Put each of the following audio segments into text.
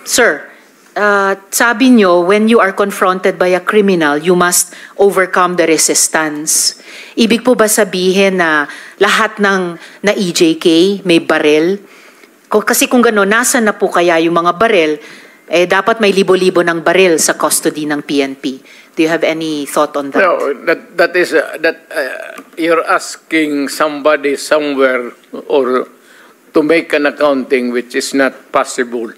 Sir, sabi nyo, when you are confronted by a criminal, you must overcome the resistance. Ibig po ba sabihin na lahat ng na EJK may barel? Kasi kung gano'n, nasa na po kaya yung mga barel? Dapat may libo-libo ng barel sa custody ng PNP. Do you have any thought on that? No, that is you're asking somebody somewhere or to make an accounting which is not possible.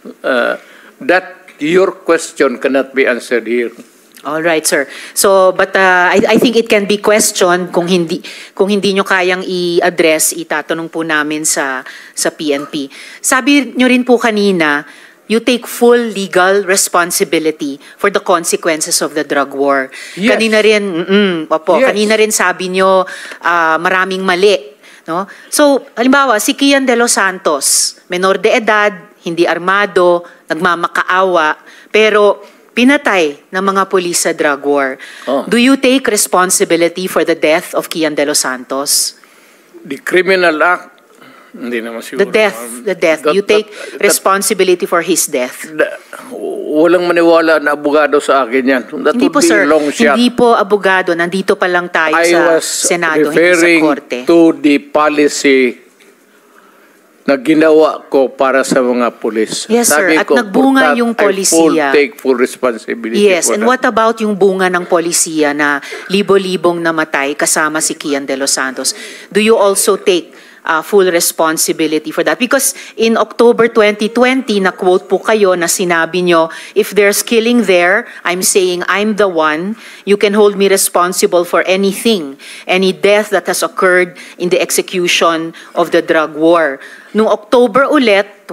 That your question cannot be answered here. All right, sir. So, but I think it can be questioned kung hindi nyo kayang i-address, itatanong po namin sa PNP. Sabi nyo rin po kanina, you take full legal responsibility for the consequences of the drug war. Yes. Kanina rin, Yes. kanina rin sabi nyo maraming mali. No? So, halimbawa, si Kian De Los Santos, menor de edad, hindi armado, nagmamakaawa, pero pinatay ng mga pulis sa drug war. Oh. Do you take responsibility for the death of Kian De Los Santos? The criminal act, hindi naman siguro. The death. You take responsibility for his death. Walang maniwala na abogado sa akin yan. That Hindi would po, be sir. long shot. Hindi po abogado. Nandito pa lang tayo sa Senado, hindi sa referring Korte. to the policy na ginawa ko para sa mga pulis. Yes, sir. Sabi At ko, nagbunga for that, yung I full polisiya. take full responsibility Yes, for and that. what about yung bunga ng polisiya na libo-libong namatay kasama si Kian De Los Santos? Do you also take full responsibility for that? Because in October 2020, na-quote po kayo na sinabi nyo, if there's killing there, I'm saying I'm the one. You can hold me responsible for anything, any death that has occurred in the execution of the drug war. Noong October ulit,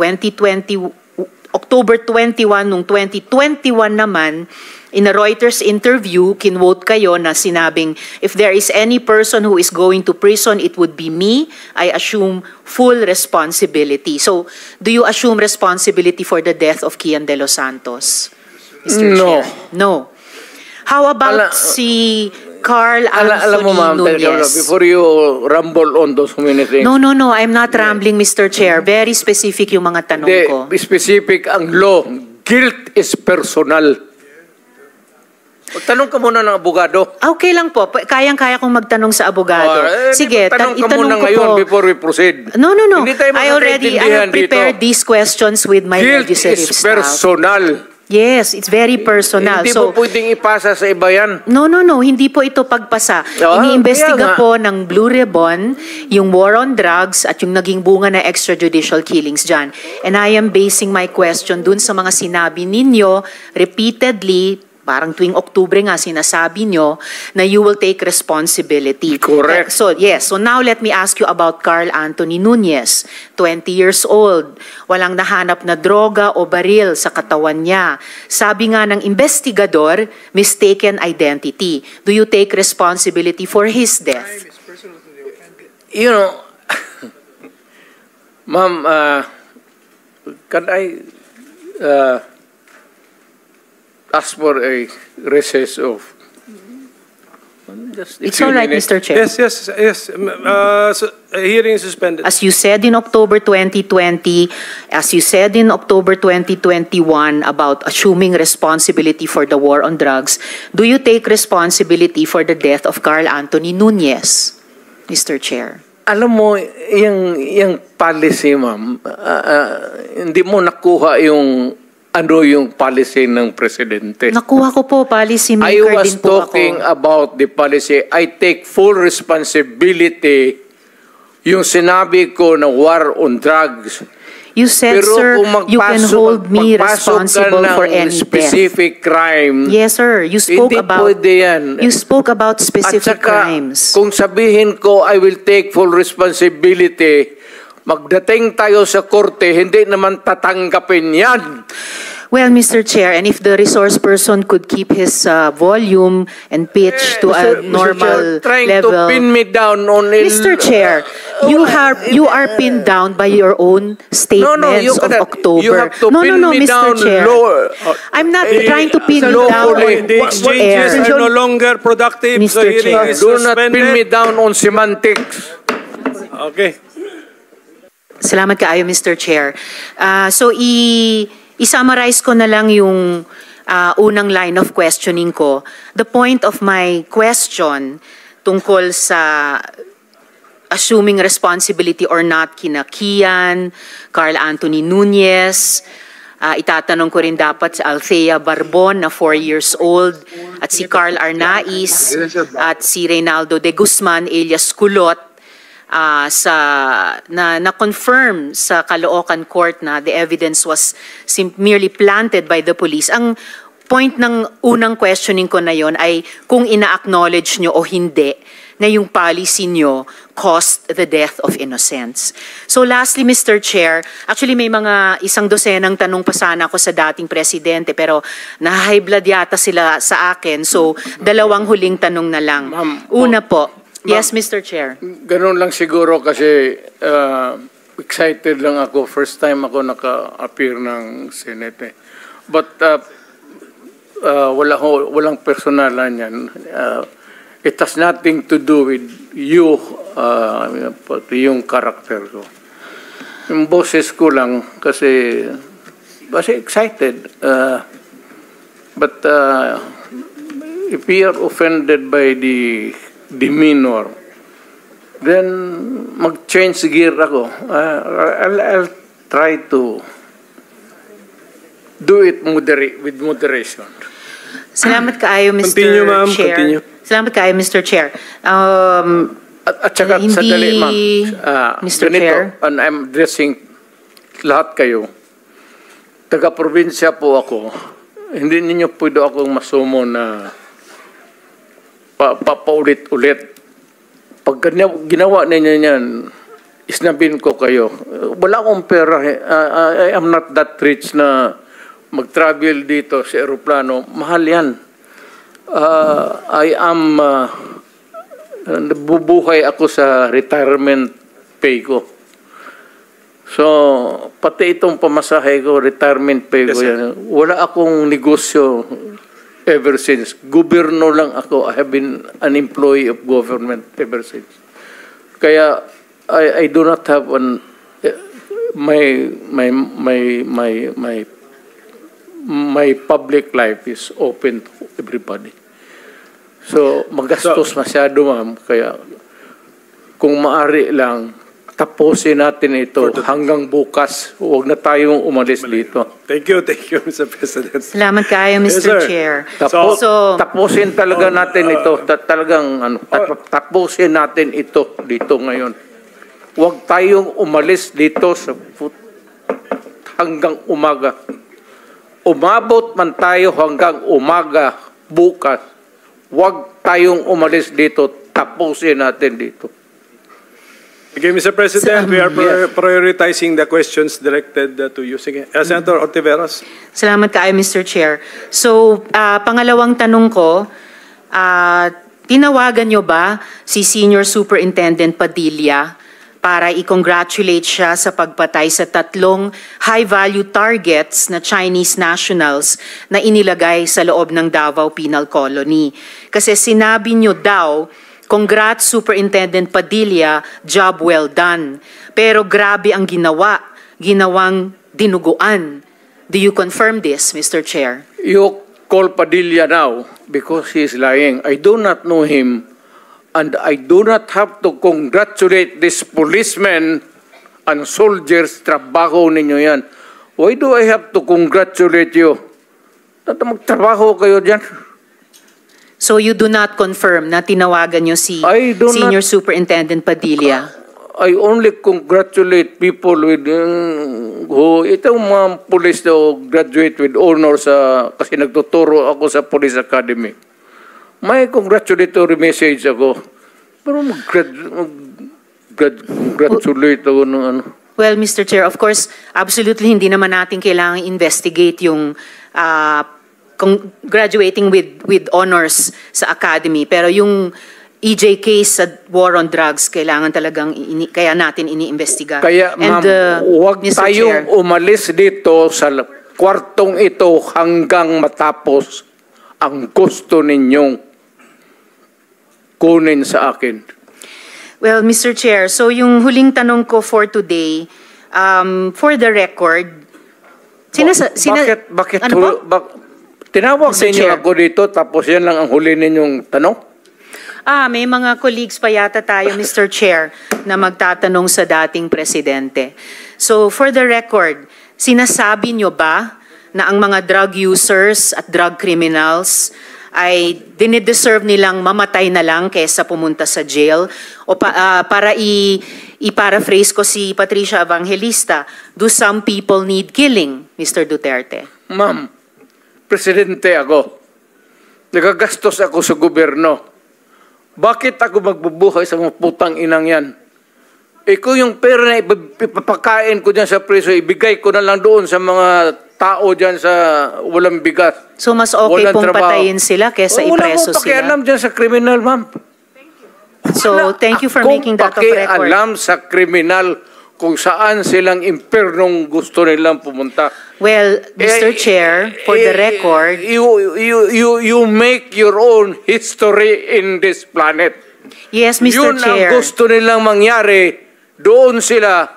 October 21, nung 2021 naman, in a Reuters interview, kinwote kayo na sinabing, if there is any person who is going to prison, it would be me. I assume full responsibility. So, do you assume responsibility for the death of Kian De Los Santos, Mr. No. Chair? No. How about si Carl alam mo, ma'am, Anthony Nunez? before you rumble on those many things. No, I'm not rambling, Mr. Chair. Very specific yung mga tanong ko. Specific ang law. Guilt is personal. Tanong ka muna ng abogado. Okay lang po. Kayang-kaya kong magtanong sa abogado. Sige, tanong ka itanong muna ko ngayon po. before we proceed. No. Hindi tayo I have prepared these questions with my Guilt legislative is staff. personal. Yes, it's very personal. Hindi So, mo pwedeng ipasa sa iba yan. No. Hindi po ito pagpasa. Iniimbestiga po ng Blue Ribbon yung war on drugs at yung naging bunga na extrajudicial killings dyan. And I am basing my question dun sa mga sinabi ninyo repeatedly, parang tuwing Oktubre nga sinasabi nyo na you will take responsibility. Correct. So now let me ask you about Carl Anthony Nunez, 20 years old. Walang nahanap na droga o baril sa katawan niya. Sabi nga ng investigador, mistaken identity. Do you take responsibility for his death? You know, ma'am, can I ask for a recess of just a It's few all right, minutes? Mr. Chair. Yes. Hearing is suspended. As you said in October 2020, as you said in October 2021 about assuming responsibility for the war on drugs, do you take responsibility for the death of Carl Anthony Nunez, Mr. Chair? Alam mo, yung policy, ma'am, hindi mo nakuha yung policy ng presidente. Nakuha ko po, policy I maker was din po talking ako. about the policy. I take full responsibility yung sinabi ko na war on drugs. You said, Pero sir, kung you can hold me responsible for any specific crime, death. Yes, sir. You spoke hindi about pwede yan. You spoke about specific At saka, crimes. kung sabihin ko, I will take full responsibility, magdating tayo sa korte, hindi naman tatanggapin yan. Well, Mr. Chair, and if the resource person could keep his volume and pitch to a normal Mr. Chair, trying level. to pin me down on Mr. Chair, you are pinned down by your own statements you of cannot. October. You have to pin me Mr. down Chair. lower. I'm not trying to pin you lawfully. down The on exchanges air. are no longer productive. So Mr. hearing Chair. is Do not pin me suspended. down on semantics. Okay. Salamat kaayo, Mr. Chair. So, i-summarize ko na lang yung unang line of questioning ko. The point of my question tungkol sa assuming responsibility or not kina Kian, Carl Anthony Nunez, itatanong ko rin dapat sa Althea Barbon na 4 years old, at si Carl Arnaiz, at si Reynaldo de Guzman alias Kulot, na-confirm sa Caloocan Court na the evidence was merely planted by the police. Ang point ng unang questioning ko na yon ay kung ina-acknowledge nyo o hindi na yung policy nyo caused the death of innocents. So lastly, Mr. Chair, actually may mga 100 tanong pa sana ako sa dating presidente pero na-high blood yata sila sa akin. So 2 huling tanong na lang. Una po. Yes, Mr. Chair. Ganun lang siguro kasi excited lang ako. First time ako naka-appear ng Senate. But walang personalan yan. It has nothing to do with you, yung character ko. Yung boses ko lang kasi excited. But if you are offended by the demeanor, then mag-change gear ako. I'll try to do it with moderation. Salamat kaayo, Mr. Continue, ma'am. Chair. Continue. Salamat kaayo, Mr. Chair. At saka sandali, ma'am. Mr. Ganito, Chair. and I'm addressing lahat kayo. Taga-probinsya po ako. Hindi ninyo pwede akong masumo na paulit-ulit. Pag ginawa ninyo yan, isnabin ko kayo. Wala akong pera. I am not that rich na mag-travel dito sa aeroplano. Mahal yan. I am bubuhay ako sa retirement pay ko. So, pati itong pamasahe ko, retirement pay ko yan. Wala akong negosyo ever since. Gobyerno lang ako. I have been an employee of government ever since. Kaya, I do not have my public life is open to everybody. So, magastos masyado, ma'am. Kaya, kung maari lang, tapusin natin ito hanggang bukas. Huwag na tayong umalis dito. Thank you, Mr. President. Salamat kaayo, Yes, Mr. sir. Chair. Tapusin talaga natin ito. Tapusin natin ito dito ngayon. Huwag tayong umalis dito hanggang umaga. Umabot man tayo hanggang umaga bukas. Huwag tayong umalis dito. Tapusin natin dito. Okay, Mr. President, we are prioritizing the questions directed to you. Sige. Senator Ortiveros. Salamat kaayo, Mr. Chair. So, pangalawang tanong ko, tinawagan nyo ba si Senior Superintendent Padilla para i-congratulate siya sa pagpatay sa 3 high-value targets na Chinese nationals na inilagay sa loob ng Davao Penal Colony? Kasi sinabi nyo daw, congrats Superintendent Padilla, job well done. Pero grabe ang ginawang dinuguan. Do you confirm this, Mr. Chair? You call Padilla now because he is lying. I do not know him. And I do not have to congratulate this policemen and soldiers. Trabaho ninyo yan. Why do I have to congratulate you? Magtrabaho kayo dyan. So you do not confirm na tinawagan nyo si Senior Superintendent Padilla? I only congratulate people with itong mga police na graduate with honors kasi nagtuturo ako sa Police Academy. May congratulatory message ako. Pero mag-congratulate ako ng ano. Well, Mr. Chair, of course, absolutely hindi naman natin kailangang investigate yung graduating with honors sa academy. Pero yung EJ case sa war on drugs, kailangan talagang kaya natin iniimbestiga. Kaya ma'am, huwag tayong umalis dito sa kwartong ito hanggang matapos ang gusto ninyong kunin sa akin. Well, Mr. Chair, so yung huling tanong ko for today, for the record, bakit ano po? tinawag Mr. ninyo Chair. ako dito tapos yan lang ang huli ninyong tanong? May mga colleagues pa yata tayo, Mr. Chair, na magtatanong sa dating presidente. So, for the record, sinasabi nyo ba na ang mga drug users at drug criminals ay dinideserve nilang mamatay na lang kaysa pumunta sa jail? O para i-paraphrase ko si Patricia Evangelista, do some people need killing, Mr. Duterte? Ma'am, presidente ako. Nagagastos ako sa gobyerno. Bakit ako magbubuhay sa mga putang inang yan? Kung yung pera na ipapakain ko dyan sa preso, ibigay ko na lang doon sa mga tao dyan sa walang bigas. So mas okay walang pong trabaho. Patayin sila kaysa ipreso Wala ko sila? pakialam dyan sa kriminal, ma'am. So thank you for making that of record. Alam sa kriminal kung saan silang impernong gusto nilang pumunta. Well, Mr. Chair, for the record, You make your own history in this planet. yes, Mr. Yun Chair. ang gusto nilang mangyari. Doon sila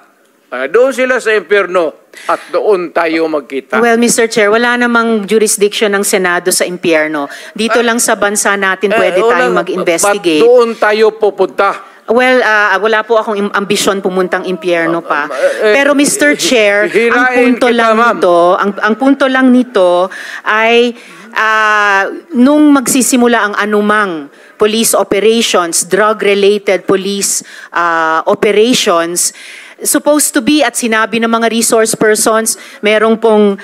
sa impyerno at doon tayo magkita. Well, Mr. Chair, wala namang jurisdiction ng Senado sa impyerno. Dito lang sa bansa natin pwede tayong mag-investigate. Ba't doon tayo pupunta? Well, wala po akong ambisyon pumuntang impyerno pa. Pero Mr. Chair, ang punto lang nito ay nung magsisimula ang anumang police operations, drug-related police operations, supposed to be at sinabi ng mga resource persons, merong pong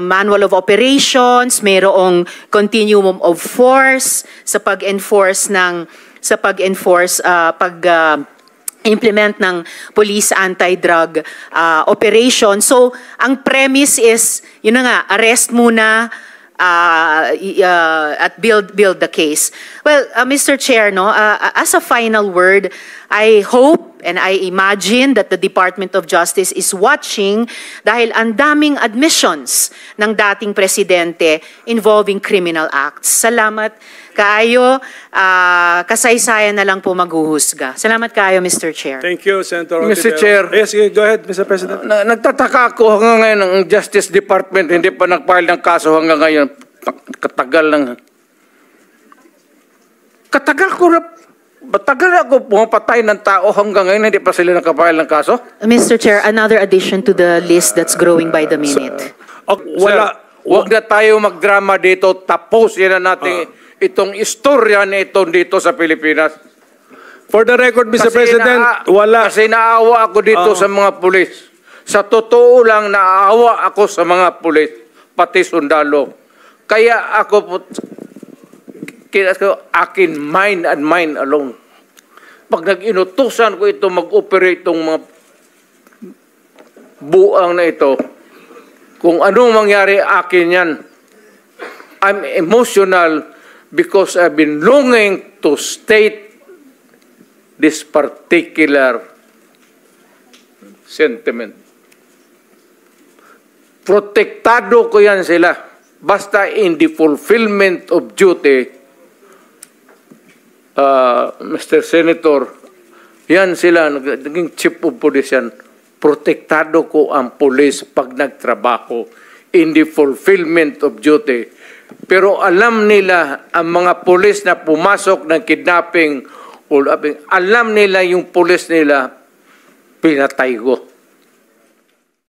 manual of operations, merong continuum of force sa pag-enforce implement ng police anti-drug operation. So, ang premise is, yun na nga, arrest muna at build the case. Well, Mr. Chair, as a final word, I hope and I imagine that the Department of Justice is watching dahil ang daming admissions ng dating presidente involving criminal acts. Salamat kaayo, kasaysayan na lang po maghuhusga. Salamat kaayo, Mr. Chair. Thank you, Senator Mr. Ontiveros. Chair. Yes, go ahead, Mr. President. Nagtataka ako hanggang ngayon ang Justice Department hindi pa nag-file ng kaso hanggang ngayon. Katagal lang. Matagal ako pumapatay ng tao hanggang ngayon hindi pa sila nakapile ng kaso? Mr. Chair, another addition to the list that's growing by the minute. Huwag na tayo magdrama dito. Tapusin na natin itong istorya na ito dito sa Pilipinas. For the record, Mr. President, wala. Kasi naawa ako dito sa mga pulis. Sa totoo lang, naawa ako sa mga pulis, pati sundalo. Kaya ako akin mind and mind alone. Pag nag-inutusan ko ito, mag-operate itong mga buang na ito, kung anong mangyari akin yan, I'm emotional because I've been longing to state this particular sentiment. Protektado ko yan sila. Basta in the fulfillment of duty, Mr. Senator, yan sila, naging chief of police yan. Protektado ko ang police pag nagtrabaho in the fulfillment of duty. Pero alam nila, ang mga police na pumasok ng kidnapping, alam nila yung police nila, pinatay ko.